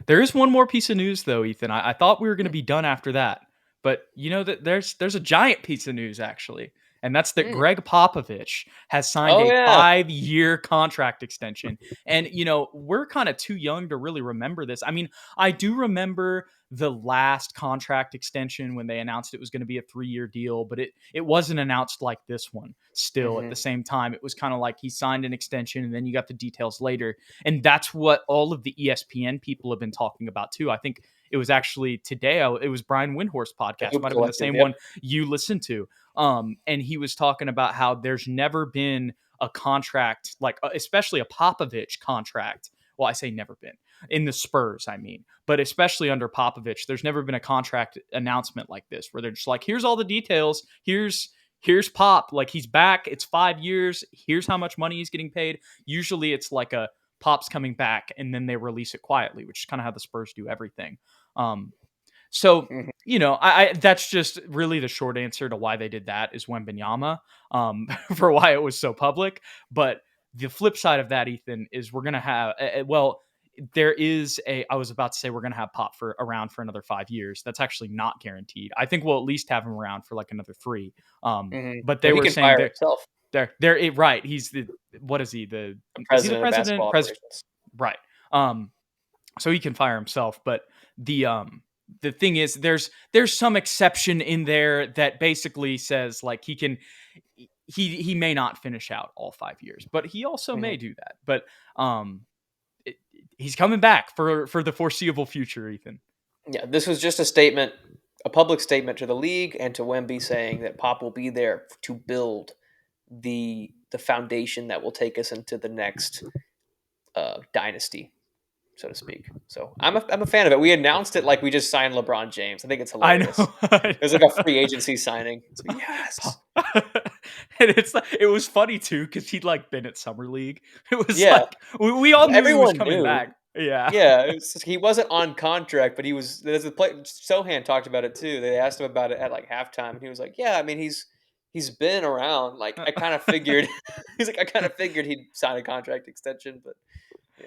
There is one more piece of news, though, Ethan. I thought we were going to be done after that, but you know that there's a giant piece of news actually, and that's that Mm. Gregg Popovich has signed Oh a yeah. 5-year contract extension. And we're kind of too young to really remember this. I mean, I do remember the last contract extension when they announced it was going to be a 3-year deal, but it wasn't announced like this one. Still, at Hmm. the same time, it was kind of like he signed an extension, and then you got the details later. And that's what all of the ESPN people have been talking about too. I think it was actually today. It was Brian Windhorst's The podcast, Hoop might have been the Collective. same Yep. one you listened to. And he was talking about how there's never been a contract like, especially a Popovich contract. Well, I say never been in the Spurs, I mean, but especially under Popovich, there's never been a contract announcement like this where they're just like, here's all the details. Here's Pop, like he's back. It's 5 years. Here's how much money he's getting paid. Usually it's like a Pop's coming back and then they release it quietly, which is kind of how the Spurs do everything. Um, so Mhm. I that's just really the short answer to why they did that is Wembanyama, for why it was so public. But the flip side of that, Ethan, is we're gonna have there is a I was about to say we're gonna have Pop for around for another 5 years. That's actually not guaranteed. I think we'll at least have him around for like another three. But Well, they he were can saying fire that himself. right. He's the what is he? The Is he the president of president? basketball operations. Right. Um, so he can fire himself. But the thing is, there's some exception in there that basically says like he may not finish out all 5 years, but he also Hmm. may do that. But um, it, he's coming back for the foreseeable future, Ethan. Yeah, this was just a statement, a public statement to the league and to Wemby saying that Pop will be there to build the foundation that will take us into the next dynasty, so to speak. So I'm a fan of it. We announced it like we just signed LeBron James. I think it's I hilarious. know. I It was like a free agency signing. It's like, yes. and it was funny too because he'd like been at summer league. It was Yeah. like we all knew he was Everyone coming knew. back. Yeah. Yeah, he wasn't on contract, but he was. There's a play. Sohan talked about it too. They asked him about it at like halftime, and he was like, "Yeah, I mean, he's been around. Like, I kind of figured." He's like, "I kind of figured he'd sign a contract extension, but yeah."